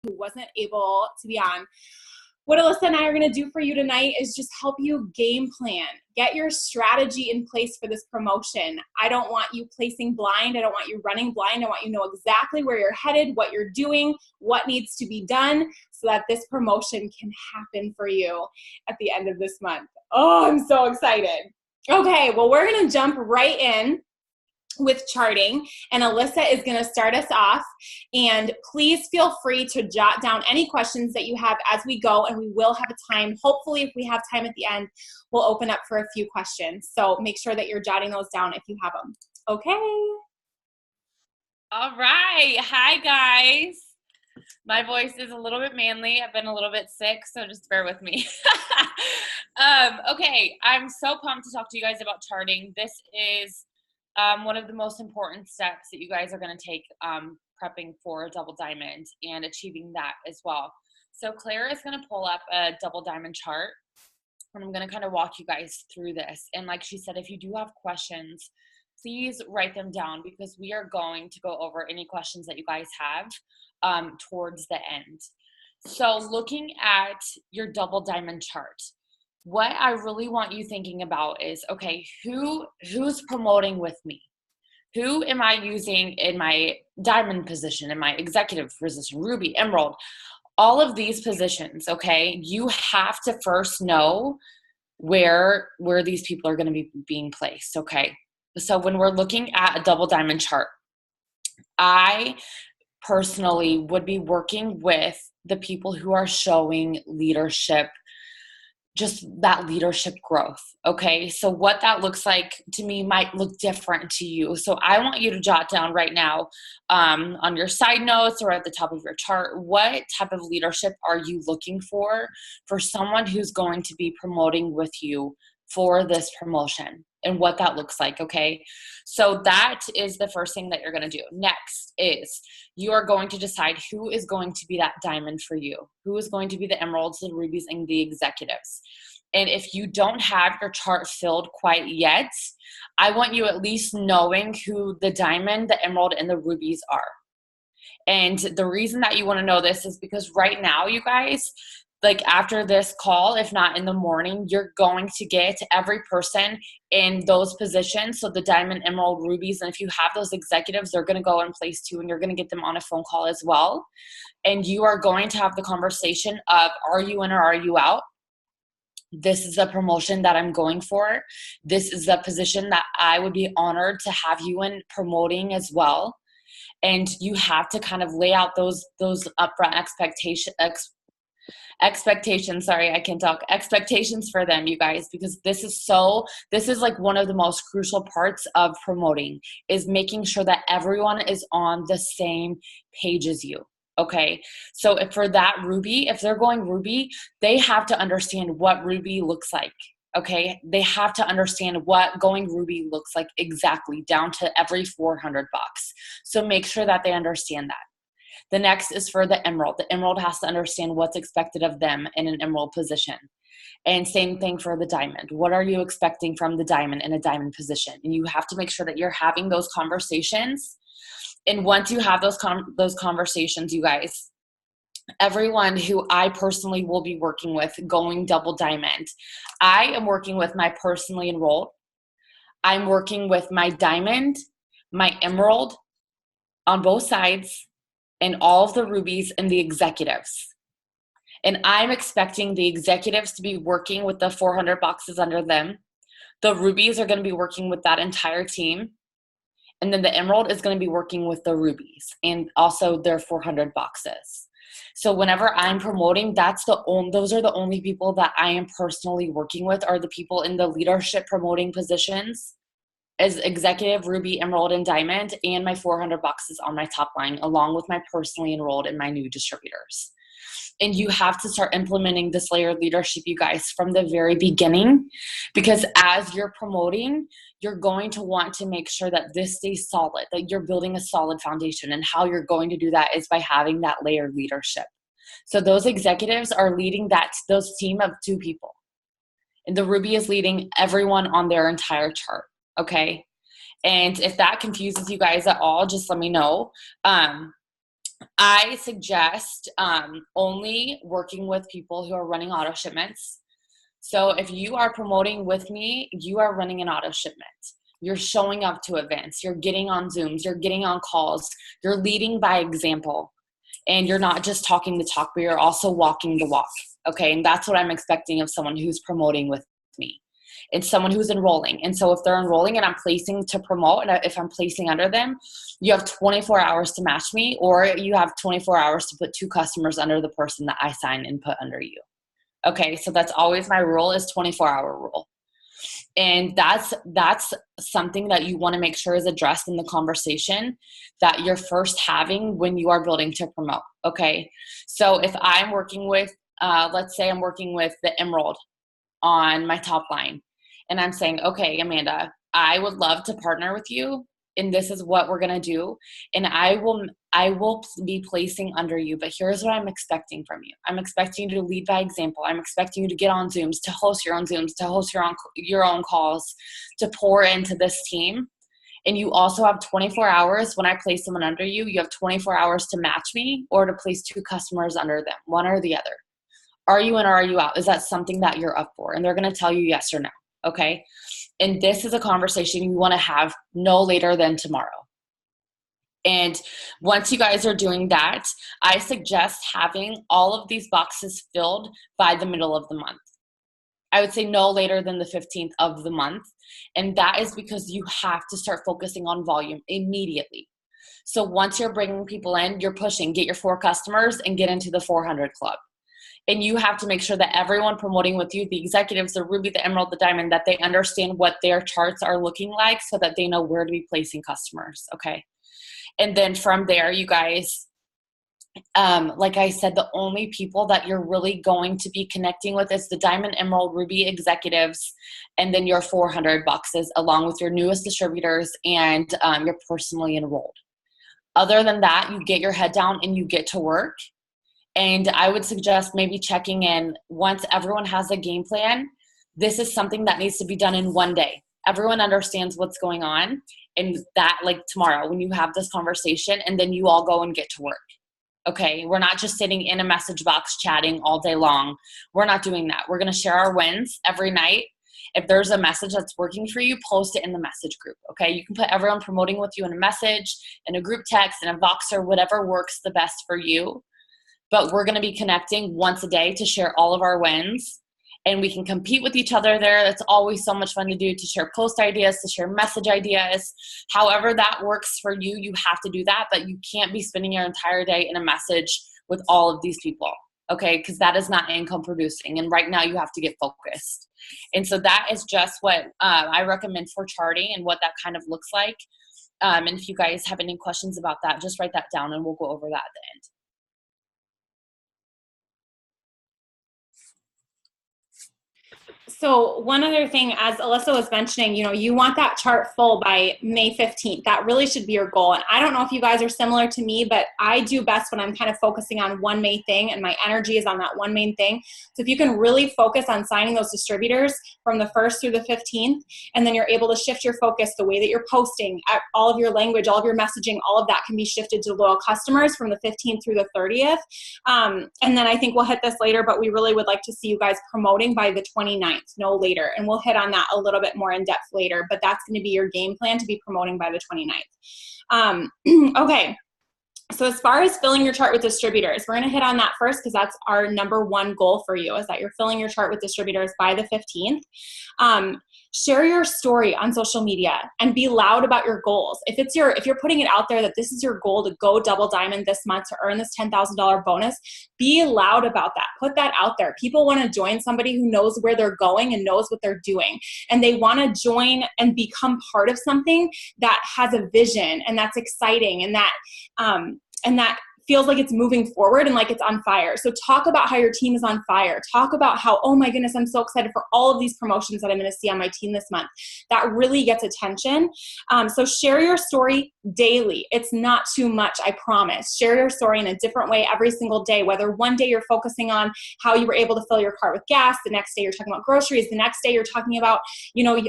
who wasn't able to be on. What Alissa and I are going to do for you tonight is just help you game plan. Get your strategy in place for this promotion. I don't want you placing blind. I don't want you running blind. I want you to know exactly where you're headed, what you're doing, what needs to be done so that this promotion can happen for you at the end of this month. Oh, I'm so excited. Okay, well, we're going to jump right in with charting, and Alissa is going to start us off, and please feel free to jot down any questions that you have as we go, and we will have a time. Hopefully, if we have time at the end, we'll open up for a few questions. So make sure that you're jotting those down if you have them. Okay. All right. Hi, guys. My voice is a little bit manly. I've been a little bit sick, so just bear with me. Okay, I'm so pumped to talk to you guys about charting. This is one of the most important steps that you guys are going to take prepping for a double diamond and achieving that as well. So Claire is going to pull up a double diamond chart, and I'm going to kind of walk you guys through this. And like she said, if you do have questions, please write them down, because we are going to go over any questions that you guys have towards the end. So looking at your double diamond chart, what I really want you thinking about is, okay, who's promoting with me? Who am I using in my diamond position, in my executive position, ruby, emerald, all of these positions, okay? You have to first know where these people are going to be being placed, okay? So when we're looking at a double diamond chart, I personally would be working with the people who are showing leadership, just that leadership growth, okay? So what that looks like to me might look different to you. So I want you to jot down right now on your side notes or at the top of your chart, what type of leadership are you looking for someone who's going to be promoting with you for this promotion, and what that looks like, okay? So that is the first thing that you're going to do. Next is you are going to decide who is going to be that diamond for you, who is going to be the emeralds, the rubies, and the executives. And if you don't have your chart filled quite yet, I want you at least knowing who the diamond, the emerald, and the rubies are. And the reason that you want to know this is because right now, you guys, like after this call, if not in the morning, you're going to get every person in those positions. So the diamond, emerald, rubies, and if you have those executives, they're going to go in place too, and you're going to get them on a phone call as well. And you are going to have the conversation of, are you in or are you out? This is the promotion that I'm going for. This is the position that I would be honored to have you in promoting as well. And you have to kind of lay out those upfront expectations for them, you guys, because this is like one of the most crucial parts of promoting, is making sure that everyone is on the same page as you. Okay, so if for that ruby, if they're going ruby, they have to understand what ruby looks like. Okay, they have to understand what going ruby looks like exactly, down to every 400 bucks. So make sure that they understand that. The next is for the emerald. The emerald has to understand what's expected of them in an emerald position. And same thing for the diamond. What are you expecting from the diamond in a diamond position? And you have to make sure that you're having those conversations. And once you have those conversations, you guys, everyone who I personally will be working with going double diamond, I am working with my personally enrolled. I'm working with my diamond, my emerald on both sides, and all of the rubies and the executives. And I'm expecting the executives to be working with the 400 boxes under them. The rubies are going to be working with that entire team. And then the emerald is going to be working with the rubies and also their 400 boxes. So whenever I'm promoting, those are the only people that I am personally working with, are the people in the leadership promoting positions as executive, ruby, emerald, and diamond, and my 400 boxes on my top line, along with my personally enrolled and my new distributors. And you have to start implementing this layered leadership, you guys, from the very beginning, because as you're promoting, you're going to want to make sure that this stays solid, that you're building a solid foundation. And how you're going to do that is by having that layered leadership. So those executives are leading those team of 2 people. And the ruby is leading everyone on their entire chart, okay? And if that confuses you guys at all, just let me know. I suggest only working with people who are running auto shipments. So if you are promoting with me, you are running an auto shipment. You're showing up to events. You're getting on Zooms. You're getting on calls. You're leading by example. And you're not just talking the talk, but you're also walking the walk. Okay. And that's what I'm expecting of someone who's promoting with me. It's someone who's enrolling. And so if they're enrolling and I'm placing to promote, and if I'm placing under them, you have 24 hours to match me, or you have 24 hours to put 2 customers under the person that I sign and put under you. Okay. So that's always my rule, is 24-hour rule. And that's something that you want to make sure is addressed in the conversation that you're first having when you are building to promote. Okay. So if I'm working with, let's say I'm working with the Emerald on my top line, and I'm saying, okay, Amanda, I would love to partner with you, and this is what we're going to do. And I will be placing under you, but here's what I'm expecting from you. I'm expecting you to lead by example. I'm expecting you to get on Zooms, to host your own Zooms, to host your own calls, to pour into this team. And you also have 24 hours. When I place someone under you, you have 24 hours to match me or to place 2 customers under them, one or the other. Are you in or are you out? Is that something that you're up for? And they're going to tell you yes or no. Okay. And this is a conversation you want to have no later than tomorrow. And once you guys are doing that, I suggest having all of these boxes filled by the middle of the month. I would say no later than the 15th of the month. And that is because you have to start focusing on volume immediately. So once you're bringing people in, you're pushing, get your 4 customers and get into the 400 club. And you have to make sure that everyone promoting with you, the executives, the Ruby, the Emerald, the Diamond, that they understand what their charts are looking like so that they know where to be placing customers. Okay. And then from there, you guys, like I said, the only people that you're really going to be connecting with is the Diamond, Emerald, Ruby executives, and then your 400 boxes, along with your newest distributors and your personally enrolled. Other than that, you get your head down and you get to work. And I would suggest maybe checking in once everyone has a game plan. This is something that needs to be done in one day. Everyone understands what's going on. And that, like tomorrow, when you have this conversation, and then you all go and get to work. Okay, we're not just sitting in a message box chatting all day long. We're not doing that. We're going to share our wins every night. If there's a message that's working for you, post it in the message group. Okay, you can put everyone promoting with you in a message, in a group text, in a Voxer, whatever works the best for you. But we're going to be connecting once a day to share all of our wins. And we can compete with each other there. That's always so much fun to do, to share post ideas, to share message ideas. However that works for you, you have to do that. But you can't be spending your entire day in a message with all of these people, okay? Because that is not income producing. And right now you have to get focused. And so that is just what I recommend for charting and what that kind of looks like. And if you guys have any questions about that, just write that down and we'll go over that at the end. So one other thing, as Alissa was mentioning, you want that chart full by May 15th. That really should be your goal. And I don't know if you guys are similar to me, but I do best when I'm kind of focusing on one main thing and my energy is on that one main thing. So if you can really focus on signing those distributors from the 1st through the 15th, and then you're able to shift your focus, the way that you're posting, all of your language, all of your messaging, all of that can be shifted to loyal customers from the 15th through the 30th. And then I think we'll hit this later, but we really would like to see you guys promoting by the 29th. No later, and we'll hit on that a little bit more in depth later, but that's going to be your game plan to be promoting by the 29th. Okay, so as far as filling your chart with distributors, we're going to hit on that first because that's our number 1 goal for you, is that you're filling your chart with distributors by the 15th. Share your story on social media and be loud about your goals. If you're putting it out there that this is your goal to go double diamond this month, to earn this $10,000 bonus, be loud about that. Put that out there. People want to join somebody who knows where they're going and knows what they're doing. And they want to join and become part of something that has a vision and that's exciting and that feels like it's moving forward and like it's on fire. So talk about how your team is on fire. Talk about how, oh my goodness, I'm so excited for all of these promotions that I'm going to see on my team this month. That really gets attention. So share your story daily. It's not too much, I promise. Share your story in a different way every single day, whether one day you're focusing on how you were able to fill your cart with gas, the next day you're talking about groceries, the next day you're talking about,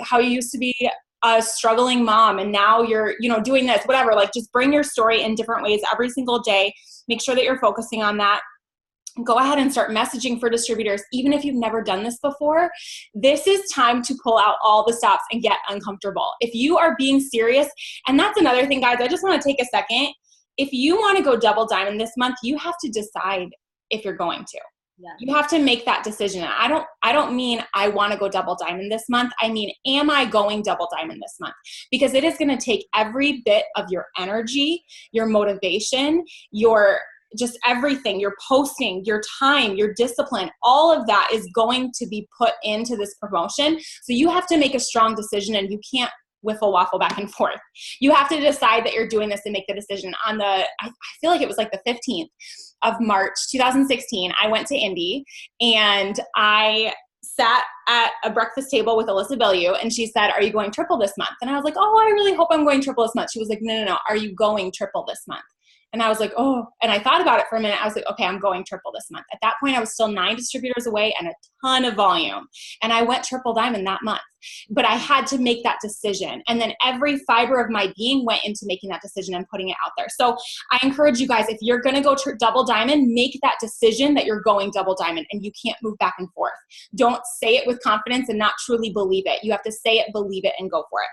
how you used to be a struggling mom and now you're, doing this, whatever. Like, just bring your story in different ways every single day. Make sure that you're focusing on that. Go ahead and start messaging for distributors. Even if you've never done this before, this is time to pull out all the stops and get uncomfortable. If you are being serious, and that's another thing, guys, I just want to take a second. If you want to go double diamond this month, you have to decide if you're going to. Yeah. You have to make that decision. I don't mean I want to go double diamond this month. I mean, am I going double diamond this month? Because it is going to take every bit of your energy, your motivation, your just everything, your posting, your time, your discipline, all of that is going to be put into this promotion. So you have to make a strong decision, and you can't wiffle waffle back and forth. You have to decide that you're doing this and make the decision. I feel like it was like the 15th of March, 2016, I went to Indy and I sat at a breakfast table with Alissa Bilyeu, and she said, "Are you going triple this month?" And I was like, "Oh, I really hope I'm going triple this month." She was like, No. Are you going triple this month?" And I was like, "Oh," and I thought about it for a minute. I was like, "Okay, I'm going triple this month." At that point, I was still 9 distributors away and a ton of volume. And I went triple diamond that month. But I had to make that decision. And then every fiber of my being went into making that decision and putting it out there. So I encourage you guys, if you're going to go double diamond, make that decision that you're going double diamond, and you can't move back and forth. Don't say it with confidence and not truly believe it. You have to say it, believe it, and go for it.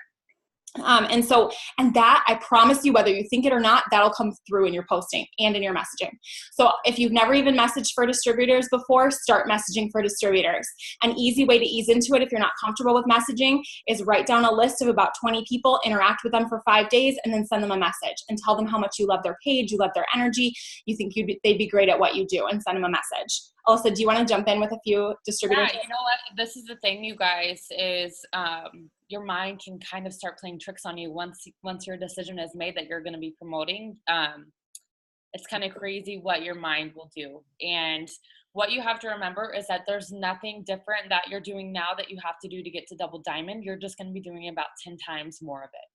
And that, I promise you, whether you think it or not, that'll come through in your posting and in your messaging. So if you've never even messaged for distributors before, start messaging for distributors. An easy way to ease into it if you're not comfortable with messaging is write down a list of about 20 people, interact with them for 5 days, and then send them a message and tell them how much you love their page, you love their energy, you think they'd be great at what you do, and send them a message. Alissa, do you want to jump in with a few distributors? Yeah, you know what? This is the thing, you guys, is your mind can kind of start playing tricks on you once your decision is made that you're going to be promoting. It's kind of crazy what your mind will do. And what you have to remember is that there's nothing different that you're doing now that you have to do to get to double diamond. You're just going to be doing about 10 times more of it.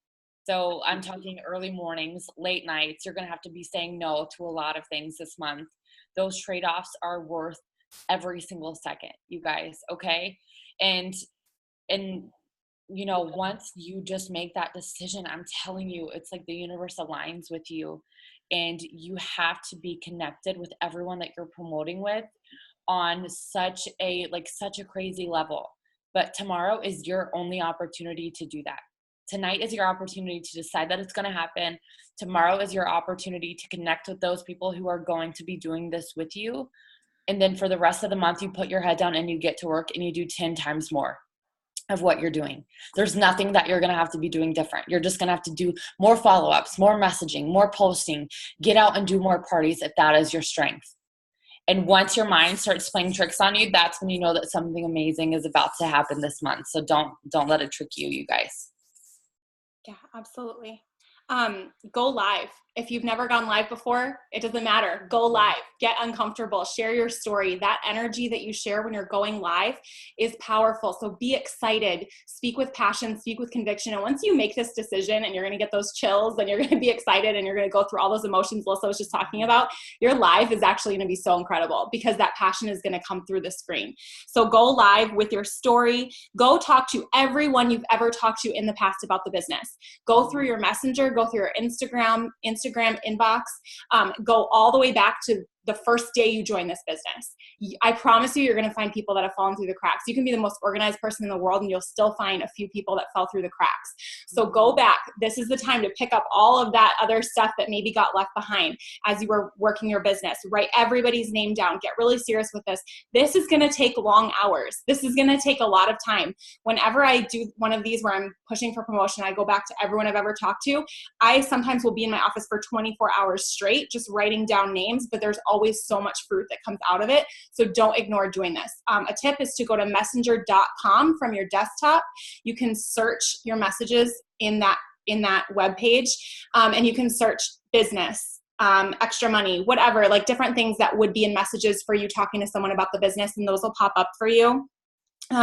So I'm talking early mornings, late nights. You're going to have to be saying no to a lot of things this month. Those trade-offs are worth every single second, you guys. Okay. And once you just make that decision, I'm telling you, it's like the universe aligns with you, and you have to be connected with everyone that you're promoting with on such a crazy level. But tomorrow is your only opportunity to do that. Tonight is your opportunity to decide that it's going to happen. Tomorrow is your opportunity to connect with those people who are going to be doing this with you. And then for the rest of the month, you put your head down and you get to work and you do 10 times more of what you're doing. There's nothing that you're going to have to be doing different. You're just going to have to do more follow-ups, more messaging, more posting, get out and do more parties if that is your strength. And once your mind starts playing tricks on you, that's when you know that something amazing is about to happen this month. So don't let it trick you, you guys. Yeah, absolutely. Go live. If you've never gone live before, it doesn't matter. Go live, get uncomfortable, share your story. That energy that you share when you're going live is powerful. So be excited, speak with passion, speak with conviction. And once you make this decision and you're going to get those chills and you're going to be excited and you're going to go through all those emotions Alissa was just talking about, your live is actually going to be so incredible because that passion is going to come through the screen. So go live with your story. Go talk to everyone you've ever talked to in the past about the business. Go through your messenger, go through your Instagram inbox, go all the way back to the first day you join this business. I promise you're going to find people that have fallen through the cracks. You can be the most organized person in the world and you'll still find a few people that fell through the cracks. So go back. This is the time to pick up all of that other stuff that maybe got left behind as you were working your business. Write everybody's name down. Get really serious with this. This is going to take long hours. This is going to take a lot of time. Whenever I do one of these where I'm pushing for promotion, I go back to everyone I've ever talked to. I sometimes will be in my office for 24 hours straight, just writing down names, but there's always so much fruit that comes out of it. So don't ignore doing this. A tip is to go to messenger.com from your desktop. You can search your messages in that web page, and you can search business, extra money, whatever, like different things that would be in messages for you talking to someone about the business, and those will pop up for you.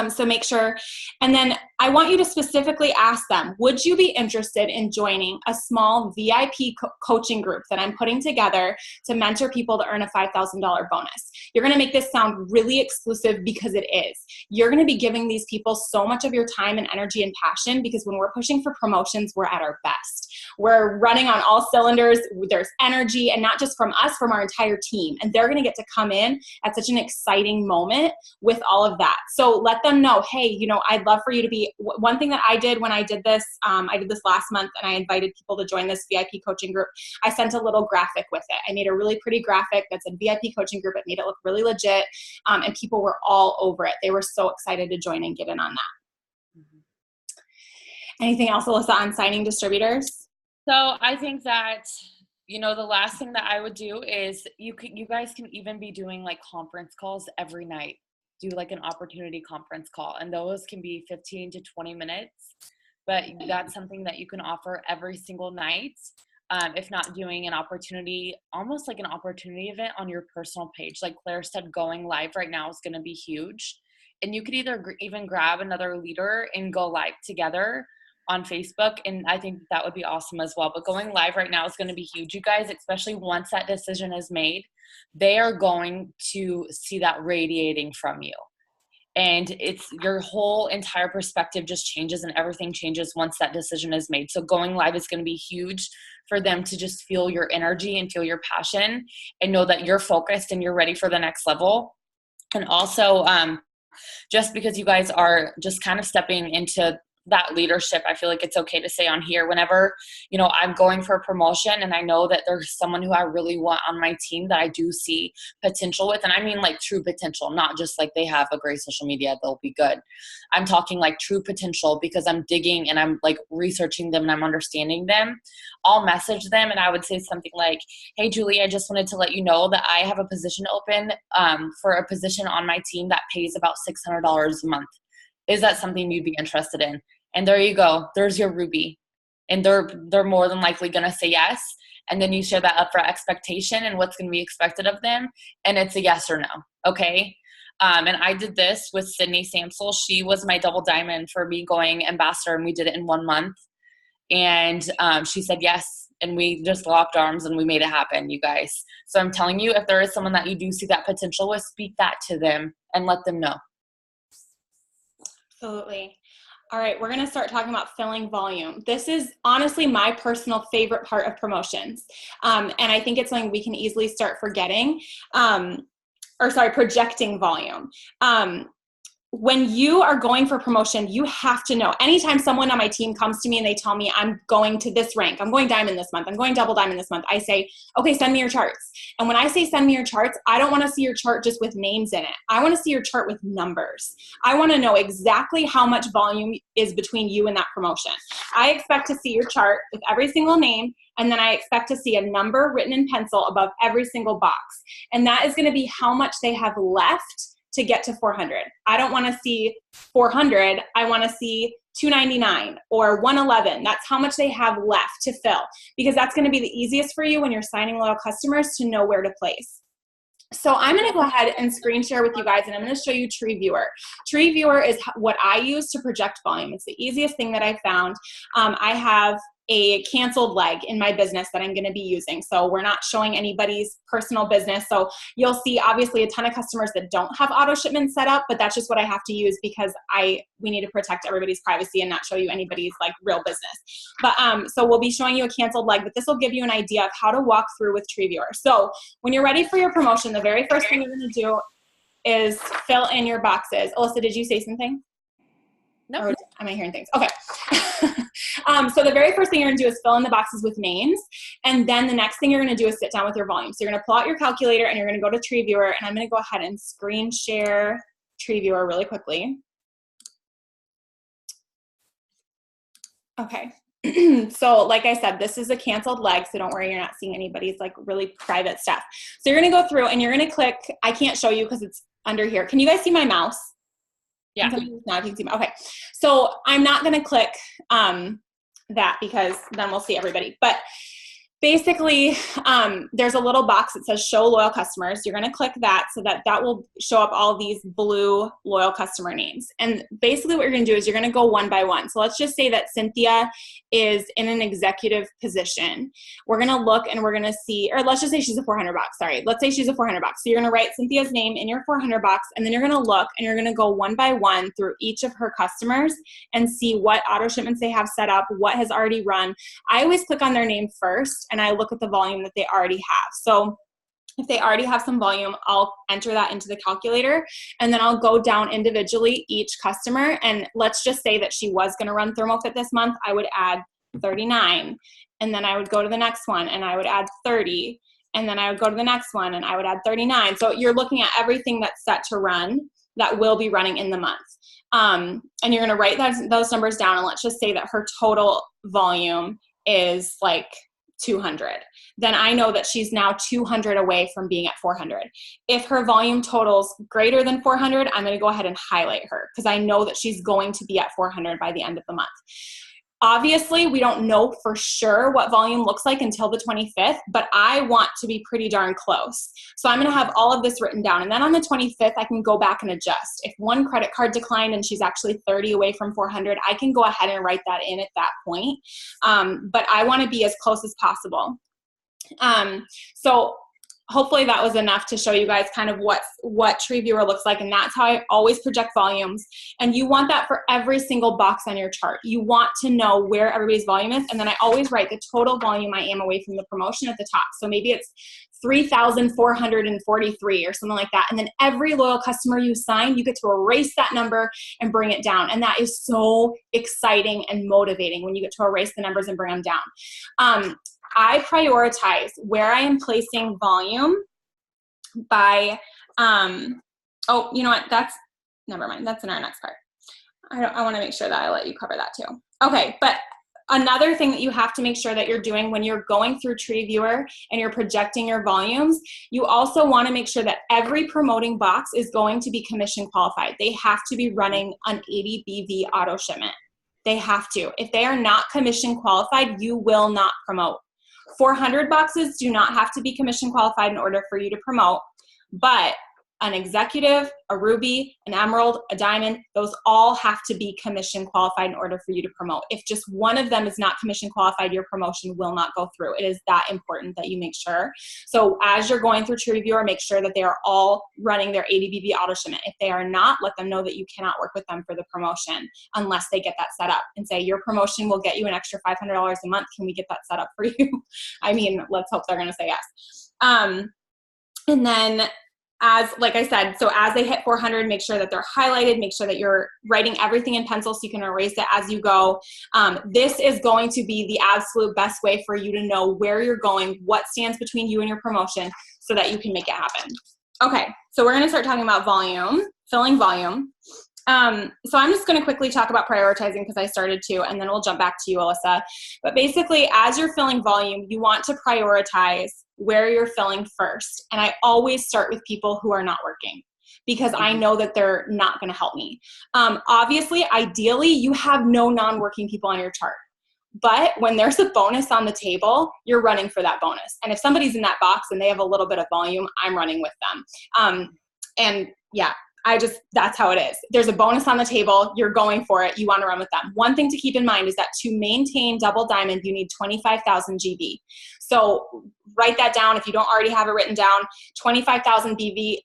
So make sure, and then I want you to specifically ask them, would you be interested in joining a small VIP coaching group that I'm putting together to mentor people to earn a $5,000 bonus? You're going to make this sound really exclusive because it is. You're going to be giving these people so much of your time and energy and passion, because when we're pushing for promotions, we're at our best. We're running on all cylinders. There's energy, and not just from us, from our entire team. And they're going to get to come in at such an exciting moment with all of that. So let them know, hey, you know, I'd love for you to be, one thing that I did when I did this last month, and I invited people to join this VIP coaching group. I sent a little graphic with it. I made a really pretty graphic that said VIP coaching group. It made it look really legit. And people were all over it. They were so excited to join and get in on that. Anything else, Alissa, on signing distributors? So I think that, you know, the last thing that I would do is you guys can even be doing like conference calls every night. Do like an opportunity conference call, and those can be 15 to 20 minutes, but that's something that you can offer every single night. If not doing an opportunity, almost like an opportunity event on your personal page. Like Claire said, going live right now is going to be huge. And you could either even grab another leader and go live together on Facebook. And I think that would be awesome as well. But going live right now is going to be huge. You guys, especially once that decision is made, they are going to see that radiating from you. And it's your whole entire perspective just changes, and everything changes once that decision is made. So going live is going to be huge for them to just feel your energy and feel your passion and know that you're focused and you're ready for the next level. And also, just because you guys are just kind of stepping into that leadership, I feel like it's okay to say on here, whenever, you know, I'm going for a promotion and I know that there's someone who I really want on my team that I do see potential with. And I mean like true potential, not just like they have a great social media, they'll be good. I'm talking like true potential, because I'm digging and I'm like researching them and I'm understanding them. I'll message them and I would say something like, hey, Julie, I just wanted to let you know that I have a position open for a position on my team that pays about $600 a month. Is that something you'd be interested in? And there you go. There's your Ruby. And they're more than likely going to say yes. And then you share that up for expectation and what's going to be expected of them. And it's a yes or no. Okay. And I did this with Sydney Samsel. She was my double diamond for me going ambassador, and we did it in 1 month. And she said yes. And we just locked arms and we made it happen, you guys. So I'm telling you, if there is someone that you do see that potential with, speak that to them and let them know. Absolutely. All right, we're going to start talking about filling volume. This is honestly my personal favorite part of promotions. And I think it's something we can easily start forgetting, projecting volume. When you are going for promotion, you have to know. Anytime someone on my team comes to me and they tell me I'm going to this rank, I'm going diamond this month, I'm going double diamond this month, I say, okay, send me your charts. And when I say send me your charts, I don't want to see your chart just with names in it. I want to see your chart with numbers. I want to know exactly how much volume is between you and that promotion. I expect to see your chart with every single name, and then I expect to see a number written in pencil above every single box. And that is going to be how much they have left to get to 400. I don't want to see 400. I want to see 299 or 111. That's how much they have left to fill, because that's going to be the easiest for you when you're signing loyal customers to know where to place. So I'm going to go ahead and screen share with you guys, and I'm going to show you Tree Viewer. Tree Viewer is what I use to project volume. It's the easiest thing that I found. I have a canceled leg in my business that I'm going to be using. So we're not showing anybody's personal business. So you'll see obviously a ton of customers that don't have auto shipment set up, but that's just what I have to use because we need to protect everybody's privacy and not show you anybody's like real business. But so we'll be showing you a canceled leg, but this will give you an idea of how to walk through with Tree Viewer. So when you're ready for your promotion, the very first thing you're going to do is fill in your boxes. Alissa, did you say something? No. Or am I hearing things? Okay. So the very first thing you're going to do is fill in the boxes with names. And then the next thing you're going to do is sit down with your volume. So you're going to pull out your calculator and you're going to go to Tree Viewer. And I'm going to go ahead and screen share Tree Viewer really quickly. Okay. So like I said, this is a canceled leg. So don't worry, you're not seeing anybody's like really private stuff. So you're going to go through and you're going to click. I can't show you because it's under here. Can you guys see my mouse? Yeah. Now you can see my, okay. So I'm not going to click that because then we'll see everybody. But basically, there's a little box that says show loyal customers. You're going to click that so that that will show up all these blue loyal customer names. And basically what you're going to do is you're going to go one by one. So let's just say that Cynthia is in an executive position. We're going to look and we're going to see, or let's just say she's a 400 box. Sorry. Let's say she's a 400 box. So you're going to write Cynthia's name in your 400 box, and then you're going to look and you're going to go one by one through each of her customers and see what auto shipments they have set up, what has already run. I always click on their name first and I look at the volume that they already have. So if they already have some volume, I'll enter that into the calculator, and then I'll go down individually each customer. And let's just say that she was going to run ThermoFit this month. I would add 39, and then I would go to the next one and I would add 30, and then I would go to the next one and I would add 39. So you're looking at everything that's set to run that will be running in the month. And you're going to write those numbers down, and let's just say that her total volume is like 200. Then I know that she's now 200 away from being at 400. If her volume totals greater than 400, I'm going to go ahead and highlight her because I know that she's going to be at 400 by the end of the month. Obviously, we don't know for sure what volume looks like until the 25th, but I want to be pretty darn close. So I'm going to have all of this written down. And then on the 25th, I can go back and adjust. If one credit card declined and she's actually 30 away from 400, I can go ahead and write that in at that point. But I want to be as close as possible. So hopefully that was enough to show you guys kind of what TreeViewer looks like, and that's how I always project volumes. And you want that for every single box on your chart. You want to know where everybody's volume is, and then I always write the total volume I am away from the promotion at the top. So maybe it's 3,443 or something like that. And then every loyal customer you sign, you get to erase that number and bring it down. And that is so exciting and motivating when you get to erase the numbers and bring them down. I prioritize where I am placing volume by, oh, you know what, never mind, that's in our next part. I want to make sure that I let you cover that too. Okay, but another thing that you have to make sure that you're doing when you're going through TreeViewer and you're projecting your volumes, you also want to make sure that every promoting box is going to be commission qualified. They have to be running an 80 BV auto shipment. They have to. If they are not commission qualified, you will not promote. 400 boxes do not have to be commission qualified in order for you to promote, but an executive, a ruby, an emerald, a diamond, those all have to be commission qualified in order for you to promote. If just one of them is not commission qualified, your promotion will not go through. It is that important that you make sure. So as you're going through TreeViewer, make sure that they are all running their 80 BV auto shipment. If they are not, let them know that you cannot work with them for the promotion unless they get that set up and say, your promotion will get you an extra $500 a month. Can we get that set up for you? I mean, let's hope they're going to say yes. And then, like I said, so as they hit 400, make sure that they're highlighted, make sure that you're writing everything in pencil so you can erase it as you go. This is going to be the absolute best way for you to know where you're going, what stands between you and your promotion so that you can make it happen. Okay, so we're going to start talking about volume, filling volume. So I'm just going to quickly talk about prioritizing because I started to, and then we'll jump back to you, Alissa. But basically, as you're filling volume, you want to prioritize where you're filling first. And I always start with people who are not working because I know that they're not going to help me. Obviously, ideally, you have no non-working people on your chart. But when there's a bonus on the table, you're running for that bonus. And if somebody's in that box and they have a little bit of volume, I'm running with them. And yeah, that's how it is. There's a bonus on the table. You're going for it. You want to run with them. One thing to keep in mind is that to maintain double diamond, you need 25,000 GB. So write that down. If you don't already have it written down, 25,000 GV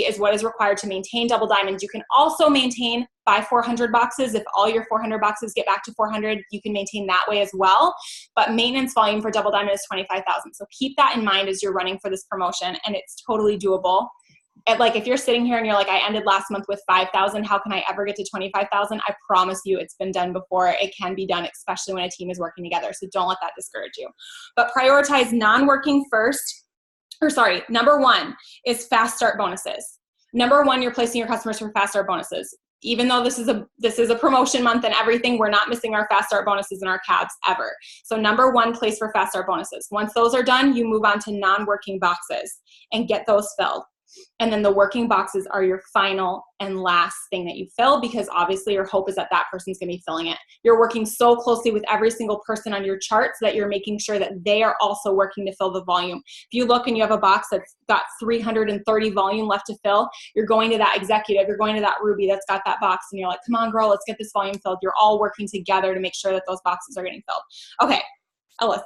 is what is required to maintain double diamonds. You can also maintain by 400 boxes. If all your 400 boxes get back to 400, you can maintain that way as well. But maintenance volume for double diamond is 25,000. So keep that in mind as you're running for this promotion, and it's totally doable. And like if you're sitting here and you're like, I ended last month with 5,000, how can I ever get to 25,000? I promise you it's been done before. It can be done, especially when a team is working together. So don't let that discourage you. But prioritize non-working first. Number one is fast start bonuses. Number one, you're placing your customers for fast start bonuses. Even though this is a promotion month and everything, we're not missing our fast start bonuses and our cabs ever. So number one, place for fast start bonuses. Once those are done, you move on to non-working boxes and get those filled. And then the working boxes are your final and last thing that you fill, because obviously your hope is that that person's going to be filling it. You're working so closely with every single person on your chart so that you're making sure that they are also working to fill the volume. If you look and you have a box that's got 330 volume left to fill, you're going to that executive, you're going to that Ruby that's got that box, and you're like, come on, girl, let's get this volume filled. You're all working together to make sure that those boxes are getting filled. Okay, Alissa.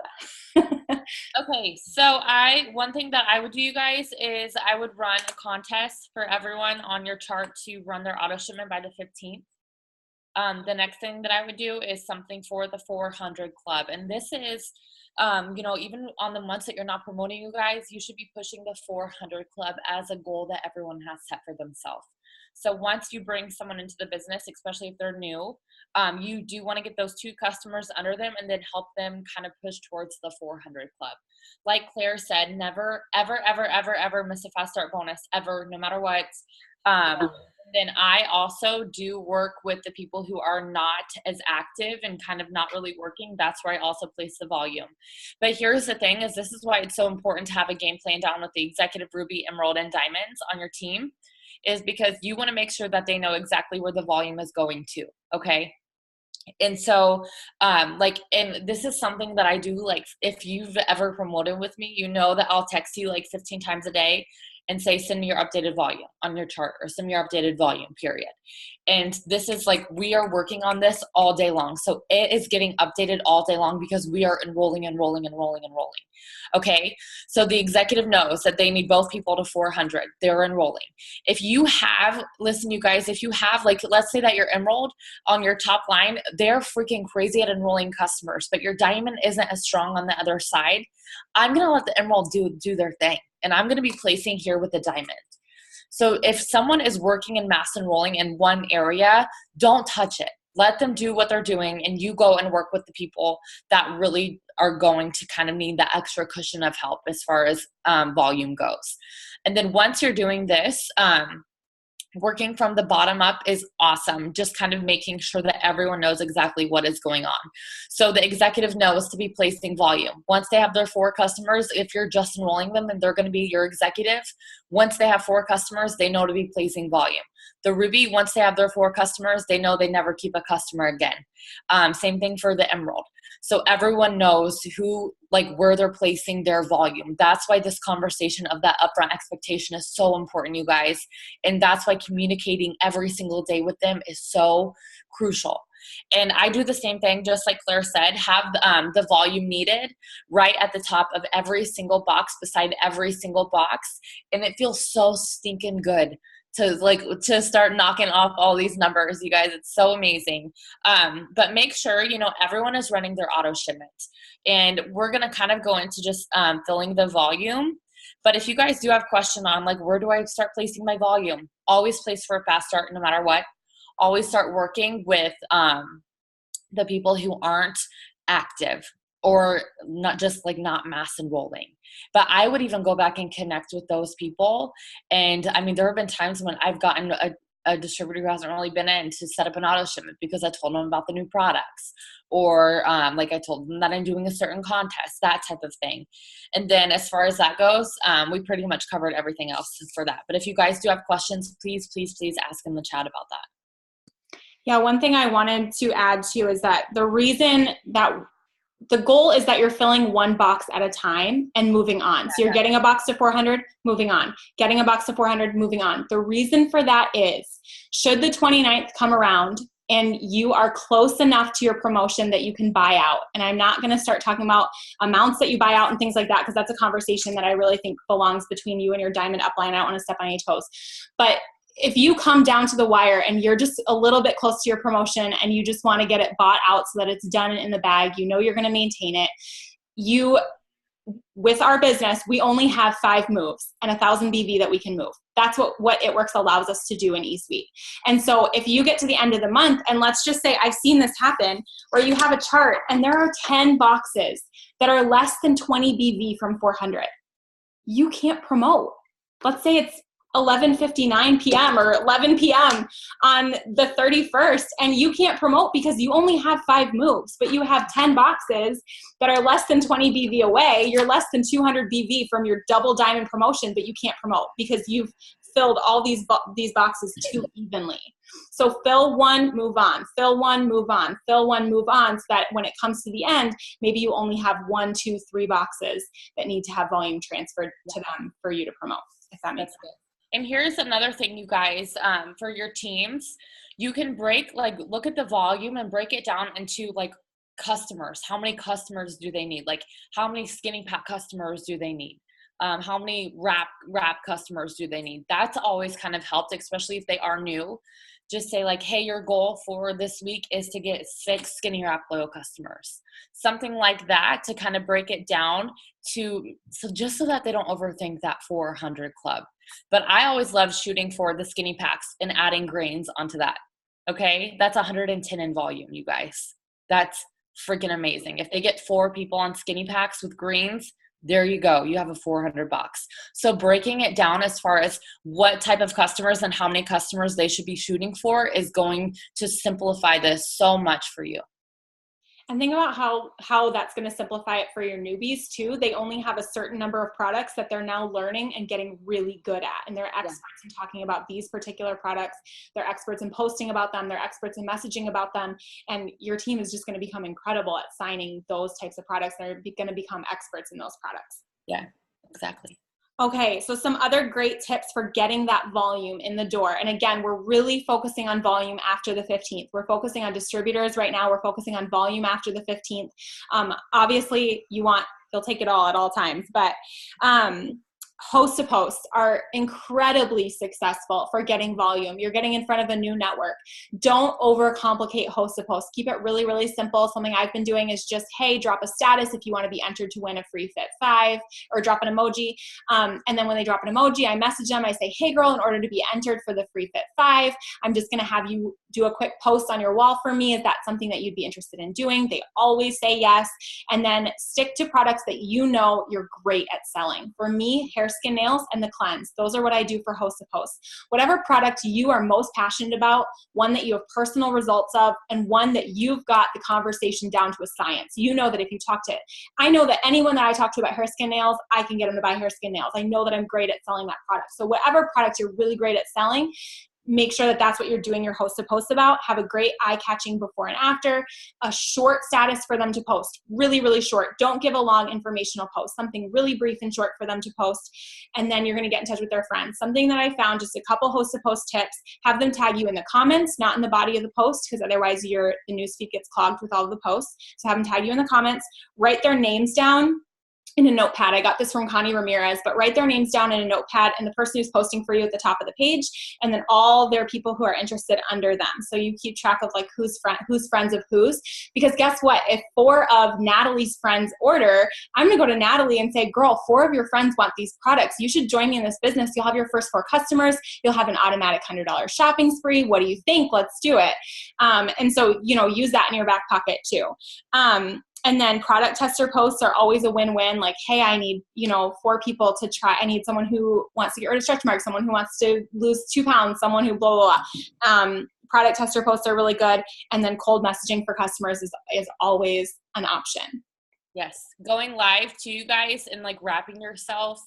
Okay, so one thing that I would do, you guys, is I would run a contest for everyone on your chart to run their auto shipment by the 15th. The next thing that I would do is something for the 400 club. And this is, even on the months that you're not promoting, you guys, you should be pushing the 400 club as a goal that everyone has set for themselves. So once you bring someone into the business, especially if they're new, you do want to get those 2 customers under them and then help them kind of push towards the 400 club. Like Claire said, never, ever, ever, ever, ever miss a fast start bonus, ever, no matter what. Then I also do work with the people who are not as active and kind of not really working. That's where I also place the volume. But here's the thing, is this is why it's so important to have a game plan down with the executive, Ruby, Emerald, and Diamonds on your team, is because you want to make sure that they know exactly where the volume is going to, okay? And so, and this is something that I do, like, if you've ever promoted with me, you know that I'll text you like 15 times a day and say, send me your updated volume on your chart, or send me your updated volume, period. And this is like, we are working on this all day long. So it is getting updated all day long because we are enrolling. Okay. So the executive knows that they need both people to 400. They're enrolling. If you have, listen, you guys, if you have, like, let's say that your Emerald on your top line, they're freaking crazy at enrolling customers, but your Diamond isn't as strong on the other side, I'm going to let the Emerald do their thing. And I'm going to be placing here with the Diamond. So if someone is working in mass enrolling in one area, don't touch it. Let them do what they're doing, and you go and work with the people that really are going to kind of need the extra cushion of help as far as volume goes. And then once you're doing this, working from the bottom up is awesome. Just kind of making sure that everyone knows exactly what is going on. So the executive knows to be placing volume. Once they have their 4 customers, if you're just enrolling them and they're going to be your executive, once they have 4 customers, they know to be placing volume. The Ruby, once they have their 4 customers, they know they never keep a customer again. Same thing for the Emerald. So everyone knows where they're placing their volume. That's why this conversation of that upfront expectation is so important, you guys. And that's why communicating every single day with them is so crucial. And I do the same thing, just like Claire said, have the volume needed right at the top of every single box, beside every single box. And it feels so stinking good to start knocking off all these numbers, you guys. It's so amazing. But make sure, everyone is running their auto shipment. And we're going to kind of go into just filling the volume. But if you guys do have question on, where do I start placing my volume? Always place for a fast start no matter what. Always start working with the people who aren't active, or not just not mass enrolling. But I would even go back and connect with those people. And I mean, there have been times when I've gotten a distributor who hasn't really been in to set up an auto shipment because I told them about the new products, or I told them that I'm doing a certain contest, that type of thing. And then as far as that goes, we pretty much covered everything else for that. But if you guys do have questions, please, please, please ask in the chat about that. Yeah, one thing I wanted to add too is that the reason that the goal is that you're filling one box at a time and moving on. So you're getting a box to 400, moving on. Getting a box to 400, moving on. The reason for that is, should the 29th come around and you are close enough to your promotion that you can buy out, and I'm not going to start talking about amounts that you buy out and things like that, because that's a conversation that I really think belongs between you and your Diamond upline. I don't want to step on any toes. But if you come down to the wire and you're just a little bit close to your promotion and you just want to get it bought out so that it's done and in the bag, you're going to maintain it. With our business, we only have 5 moves and 1,000 BV that we can move. That's what It Works allows us to do in eSuite. And so if you get to the end of the month, and let's just say I've seen this happen, where you have a chart and there are 10 boxes that are less than 20 BV from 400. You can't promote. Let's say it's 11:59 p.m. or 11 p.m. on the 31st, and you can't promote because you only have 5 moves, but you have 10 boxes that are less than 20 BV away. You're less than 200 BV from your double diamond promotion, but you can't promote because you've filled all these boxes too evenly. So fill one, move on, fill one, move on, fill one, move on, so that when it comes to the end, maybe you only have 1, 2, 3 boxes that need to have volume transferred to them for you to promote, if that makes sense. And here's another thing, you guys, for your teams, you can look at the volume and break it down into customers. How many customers do they need? How many skinny pack customers do they need? How many wrap customers do they need? That's always kind of helped, especially if they are new. Just say hey, your goal for this week is to get 6 skinny wrap loyal customers. Something like that to kind of break it down just so that they don't overthink that 400 club. But I always love shooting for the skinny packs and adding grains onto that. Okay. That's 110 in volume, you guys. That's freaking amazing. If they get 4 people on skinny packs with greens, there you go. You have a 400 box. So breaking it down as far as what type of customers and how many customers they should be shooting for is going to simplify this so much for you. And think about how that's going to simplify it for your newbies too. They only have a certain number of products that they're now learning and getting really good at. And they're experts in talking about these particular products. They're experts in posting about them. They're experts in messaging about them. And your team is just going to become incredible at signing those types of products. They're going to become experts in those products. Yeah, exactly. Okay, so some other great tips for getting that volume in the door. And again, we're really focusing on volume after the 15th. We're focusing on distributors right now. We're focusing on volume after the 15th. Obviously, you'll take it all at all times, but host to post are incredibly successful for getting volume. You're getting in front of a new network. Don't overcomplicate host to post. Keep it really, really simple. Something I've been doing is just, hey, drop a status if you want to be entered to win a free Fit 5, or drop an emoji. And then when they drop an emoji, I message them. I say, hey girl, in order to be entered for the free Fit 5, I'm just going to have you do a quick post on your wall for me. Is that something that you'd be interested in doing? They always say yes. And then stick to products that you know you're great at selling. For me, hair, skin, nails, and the cleanse. Those are what I do for host to post. Whatever product you are most passionate about, one that you have personal results of, and one that you've got the conversation down to a science. You know that if you talk to, I know that anyone that I talk to about hair, skin, nails, I can get them to buy hair, skin, nails. I know that I'm great at selling that product. So whatever product you're really great at selling, make sure that that's what you're doing your host to post about. Have a great eye-catching before and after. A short status for them to post. Really, really short. Don't give a long informational post. Something really brief and short for them to post. And then you're going to get in touch with their friends. Something that I found, just a couple host to post tips. Have them tag you in the comments, not in the body of the post, because otherwise the newsfeed gets clogged with all of the posts. So have them tag you in the comments. Write their names down in a notepad. I got this from Connie Ramirez, but write their names down in a notepad and the person who's posting for you at the top of the page, and then all their people who are interested under them. So you keep track of who's friends of whose, because guess what? If 4 of Natalie's friends order, I'm going to go to Natalie and say, girl, 4 of your friends want these products. You should join me in this business. You'll have your first 4 customers. You'll have an automatic $100 shopping spree. What do you think? Let's do it. And so, use that in your back pocket too. And then product tester posts are always a win-win. Hey, I need, 4 people to try. I need someone who wants to get rid of stretch marks, someone who wants to lose 2 pounds, someone who blah, blah, blah. Product tester posts are really good. And then cold messaging for customers is always an option. Yes. Going live to you guys and wrapping yourself,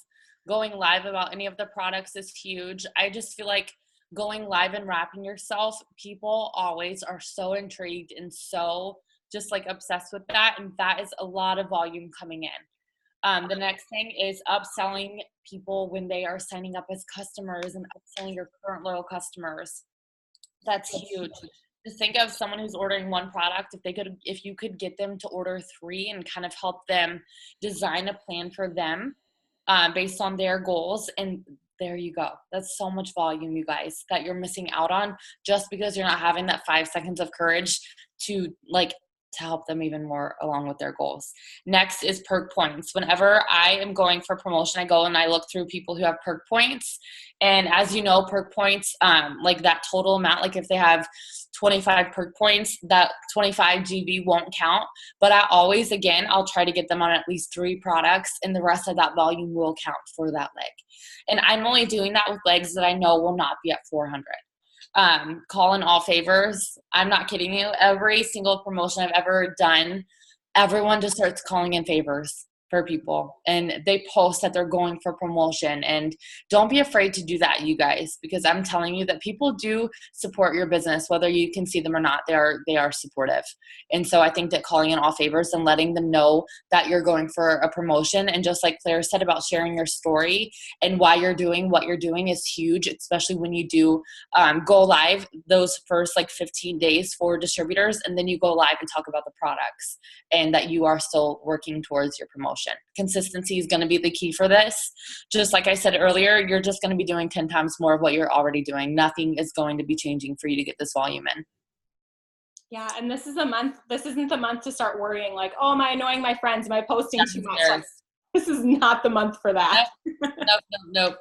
going live about any of the products is huge. I just feel like going live and wrapping yourself, people always are so intrigued and so just obsessed with that. And that is a lot of volume coming in. The next thing is upselling people when they are signing up as customers and upselling your current loyal customers. That's huge. Just think of someone who's ordering 1 product. If you could get them to order 3 and kind of help them design a plan for them based on their goals, and there you go. That's so much volume, you guys, that you're missing out on just because you're not having that 5 seconds of courage to to help them even more along with their goals. Next is perk points. Whenever I am going for promotion, I go and I look through people who have perk points. And as you know, perk points, like that total amount, like if they have 25 perk points, that 25 GV won't count. But I always, again, I'll try to get them on at least 3 products, and the rest of that volume will count for that leg. And I'm only doing that with legs that I know will not be at 400. Call in all favors. I'm not kidding you. Every single promotion I've ever done, everyone just starts calling in favors for people, and they post that they're going for promotion. And don't be afraid to do that, you guys, because I'm telling you that people do support your business, whether you can see them or not. They are supportive. And so I think that calling in all favors and letting them know that you're going for a promotion, and just like Claire said about sharing your story and why you're doing what you're doing, is huge, especially when you do go live those first like 15 days for distributors, and then you go live and talk about the products and that you are still working towards your promotion. Consistency is going to be the key for this. Just like I said earlier, you're just going to be doing 10 times more of what you're already doing. Nothing is going to be changing for you to get this volume in. Yeah, and this is a month. This isn't the month to start worrying like, oh, am I annoying my friends? Am I posting too much? Like, this is not the month for that. Nope.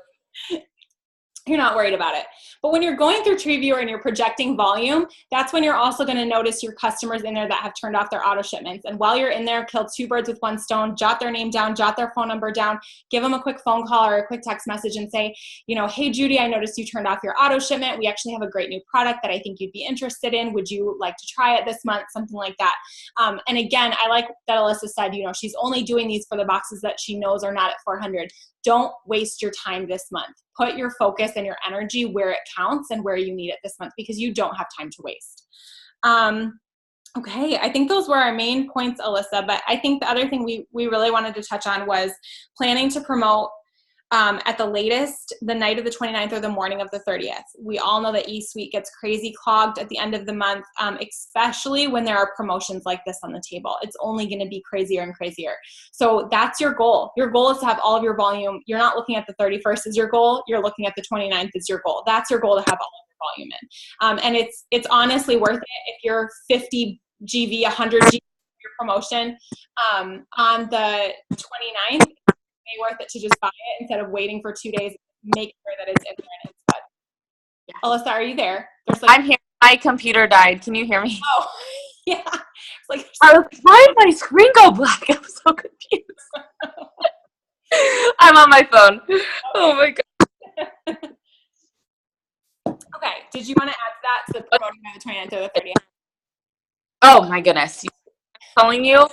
You're not worried about it. But when you're going through TreeViewer and you're projecting volume, that's when you're also going to notice your customers in there that have turned off their auto shipments. And while you're in there, kill 2 birds with 1 stone, jot their name down, jot their phone number down, give them a quick phone call or a quick text message and say, you know, hey, Judy, I noticed you turned off your auto shipment. We actually have a great new product that I think you'd be interested in. Would you like to try it this month? Something like that. And again, I like that Alissa said, you know, she's only doing these for the boxes that she knows are not at 400. Don't waste your time this month. Put your focus and your energy where it counts and where you need it this month, because you don't have time to waste. Okay, I think those were our main points, Alissa, but I think the other thing we really wanted to touch on was planning to promote at the latest the night of the 29th or the morning of the 30th. We all know that eSuite gets crazy clogged at the end of the month, especially when there are promotions like this on the table. It's only going to be crazier and crazier. So that's your goal. Your goal is to have all of your volume. You're not looking at the 31st as your goal. You're looking at the 29th as your goal. That's your goal, to have all of your volume in. And it's honestly worth it if you're 50 GV, 100 GV your promotion on the 29th. Worth it to just buy it instead of waiting for 2 days. Make sure that it's in there and it's good. Yeah. Alyssa, are you there? I'm here. My computer died. Can you hear me? Oh, yeah. It's like, I was, why did my screen go black? I'm so confused. I'm on my phone. Okay. Oh my God. Okay. Did you want to add that to the promoting by the 29th or the 30th? Oh my goodness. I'm telling you,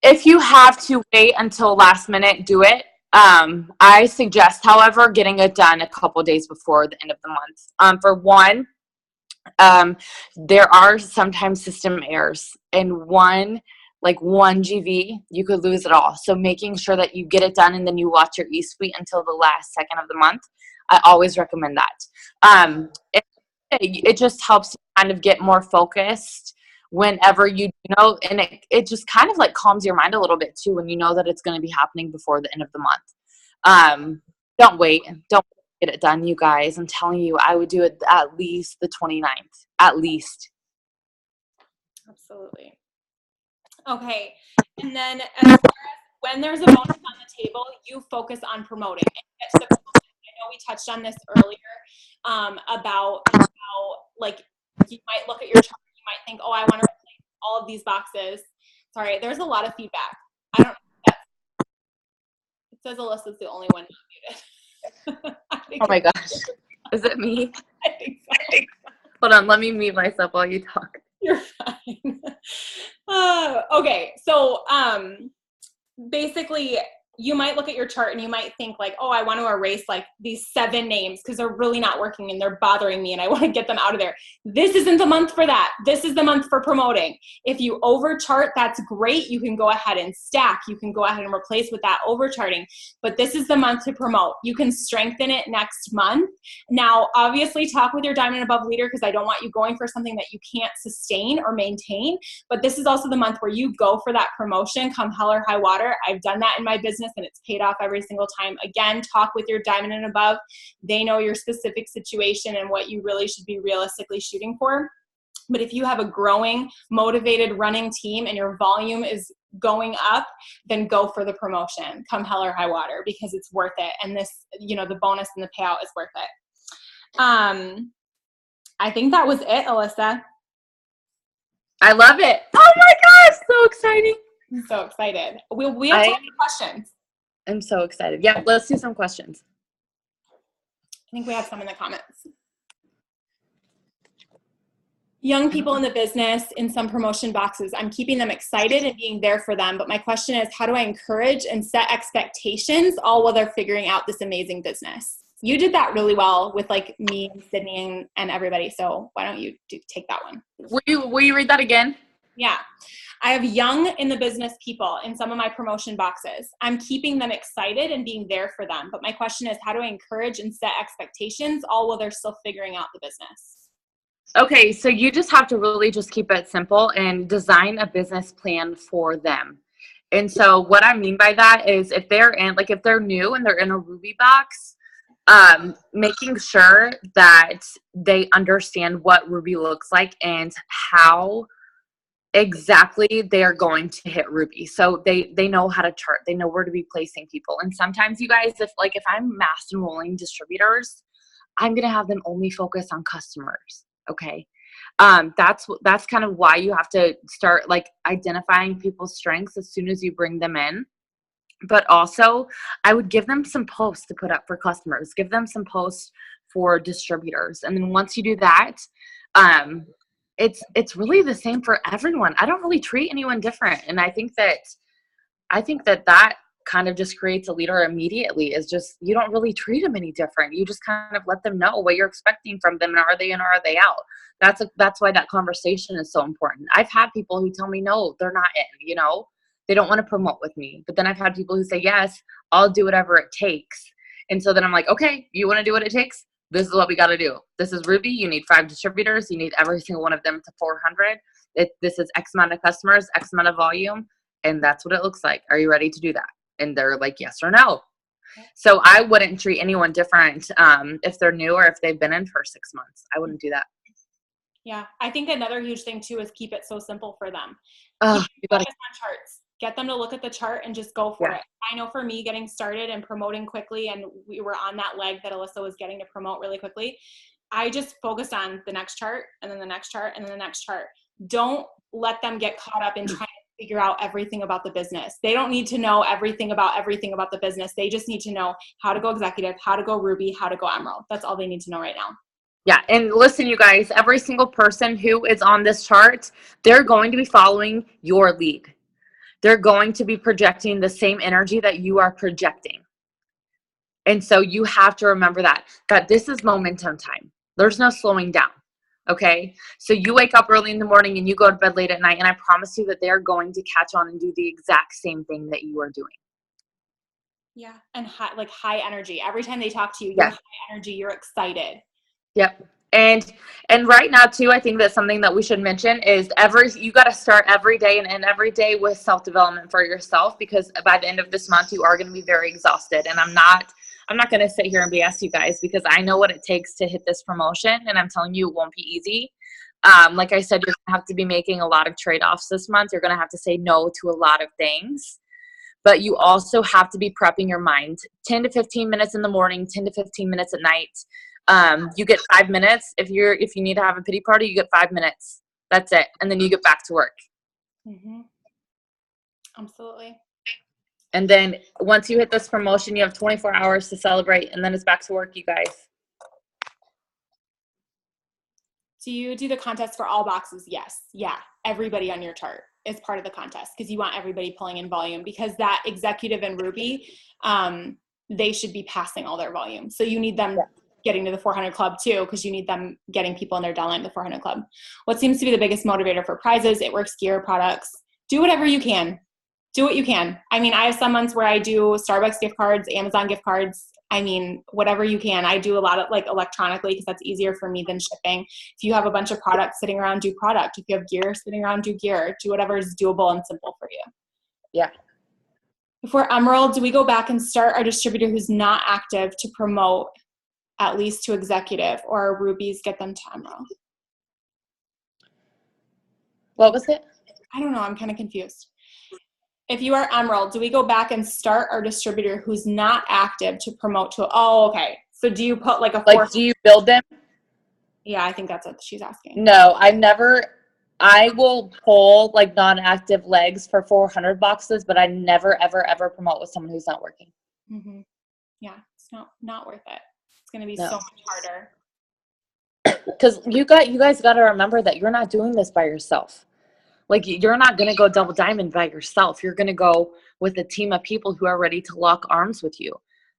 if you have to wait until last minute, do it. I suggest, however, getting it done a couple days before the end of the month. For one, there are sometimes system errors, and one GV, you could lose it all. So making sure that you get it done and then you watch your eSuite until the last second of the month. I always recommend that. It just helps you kind of get more focused whenever you know, and it just kind of like calms your mind a little bit too when you know that it's going to be happening before the end of the month. Don't wait. Don't get it done, you guys. I'm telling you, I would do it at least the 29th. At least. Absolutely. Okay. And then as far as when there's a bonus on the table, you focus on promoting. And get to the promotion. I know we touched on this earlier about how, like, you might look at your chart. Might think, oh, I want to replace all of these boxes. Sorry, there's a lot of feedback. I don't know. It says Alyssa's the only one not muted. Oh my gosh. Is it me? I think so. Hold on, let me mute myself while you talk. You're fine. Okay, so basically, you might look at your chart and you might think like, oh, I want to erase like these 7 names because they're really not working and they're bothering me and I want to get them out of there. This isn't the month for that. This is the month for promoting. If you overchart, that's great. You can go ahead and stack. You can go ahead and replace with that overcharting. But this is the month to promote. You can strengthen it next month. Now, obviously, talk with your diamond above leader because I don't want you going for something that you can't sustain or maintain. But this is also the month where you go for that promotion come hell or high water. I've done that in my business and it's paid off every single time. Again, talk with your diamond and above. They know your specific situation and what you really should be realistically shooting for. But if you have a growing, motivated running team and your volume is going up, then go for the promotion, come hell or high water, because it's worth it. And this, the bonus and the payout is worth it. I think that was it, Alissa. I love it. Oh my gosh, so exciting. I'm so excited. We have 20 questions. I'm so excited. Yeah, let's do some questions. I think we have some in the comments. Young people in the business in some promotion boxes. I'm keeping them excited and being there for them. But my question is, how do I encourage and set expectations all while they're figuring out this amazing business? You did that really well with like me, Sydney, and everybody. So why don't you take that one? Will you read that again? Yeah. I have young in the business people in some of my promotion boxes. I'm keeping them excited and being there for them. But my question is, how do I encourage and set expectations all while they're still figuring out the business? Okay, so you just have to really just keep it simple and design a business plan for them. And so what I mean by that is if they're new and they're in a Ruby box, making sure that they understand what Ruby looks like and how exactly they are going to hit Ruby. So they know how to chart, they know where to be placing people. And sometimes you guys, if I'm mass enrolling distributors, I'm going to have them only focus on customers. Okay. That's kind of why you have to start like identifying people's strengths as soon as you bring them in. But also I would give them some posts to put up for customers, give them some posts for distributors. And then once you do that, it's really the same for everyone. I don't really treat anyone different. And I think that kind of just creates a leader immediately, is just, you don't really treat them any different. You just kind of let them know what you're expecting from them, and are they in or are they out? That's why that conversation is so important. I've had people who tell me, no, they're not in, they don't want to promote with me. But then I've had people who say, yes, I'll do whatever it takes. And so then I'm like, okay, you want to do what it takes? This is what we got to do. This is Ruby. You need 5 distributors. You need every single one of them to 400. This is X amount of customers, X amount of volume. And that's what it looks like. Are you ready to do that? And they're like, yes or no. So I wouldn't treat anyone different if they're new or if they've been in for 6 months. I wouldn't do that. Yeah. I think another huge thing too is keep it so simple for them. You gotta focus on charts. Get them to look at the chart and just go for it. I know for me, getting started and promoting quickly, and we were on that leg that Alissa was getting to promote really quickly, I just focused on the next chart and then the next chart and then the next chart. Don't let them get caught up in trying to figure out everything about the business. They don't need to know everything about the business. They just need to know how to go executive, how to go Ruby, how to go Emerald. That's all they need to know right now. Yeah. And listen, you guys, every single person who is on this chart, they're going to be following your lead. They're going to be projecting the same energy that you are projecting. And so you have to remember that this is momentum time. There's no slowing down. Okay. So you wake up early in the morning and you go to bed late at night, and I promise you that they're going to catch on and do the exact same thing that you are doing. Yeah. And high energy. Every time they talk to you, you're high energy, you're excited. Yep. And right now too, I think that something that we should mention is you got to start every day and end every day with self-development for yourself, because by the end of this month, you are going to be very exhausted. And I'm not going to sit here and BS you guys, because I know what it takes to hit this promotion, and I'm telling you, it won't be easy. Like I said, you're going to have to be making a lot of trade-offs this month. You're going to have to say no to a lot of things, but you also have to be prepping your mind 10 to 15 minutes in the morning, 10 to 15 minutes at night. You get 5 minutes. If you need to have a pity party, you get 5 minutes. That's it. And then you get back to work. Mm-hmm. Absolutely. And then once you hit this promotion, you have 24 hours to celebrate, and then it's back to work, you guys. Do you do the contest for all boxes? Yes. Yeah. Everybody on your chart is part of the contest, because you want everybody pulling in volume, because that executive and Ruby, they should be passing all their volume. So you need them getting to the 400 club too, because you need them getting people in their downline to the 400 club. What seems to be the biggest motivator for prizes? It works, gear, products. Do whatever you can. Do what you can. I mean, I have some months where I do Starbucks gift cards, Amazon gift cards. I mean, whatever you can. I do a lot of electronically, because that's easier for me than shipping. If you have a bunch of products sitting around, do product. If you have gear sitting around, do gear. Do whatever is doable and simple for you. Yeah. If we're Emerald, do we go back and start our distributor who's not active to promote at least to executive, or Rubies get them to Emerald? What was it? I don't know. I'm kind of confused. If you are Emerald, do we go back and start our distributor who's not active to promote to? Oh, okay. So do you put like a Like, do you build them? Yeah, I think that's what she's asking. No, I will pull like non-active legs for 400 boxes, but I never, ever, ever promote with someone who's not working. Mm-hmm. Yeah, it's not worth it. It's going to be No. so much harder. Because you guys got to remember that you're not doing this by yourself. Like, you're not going to go double diamond by yourself. You're going to go with a team of people who are ready to lock arms with you.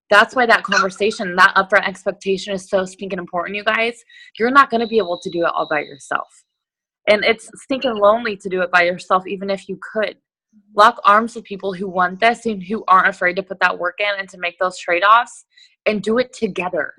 That's why that conversation, that upfront expectation is so stinking important, you guys. You're not going to be able to do it all by yourself. And it's stinking lonely to do it by yourself, even if you could. Lock arms with people who want this and who aren't afraid to put that work in and to make those trade-offs, and do it together.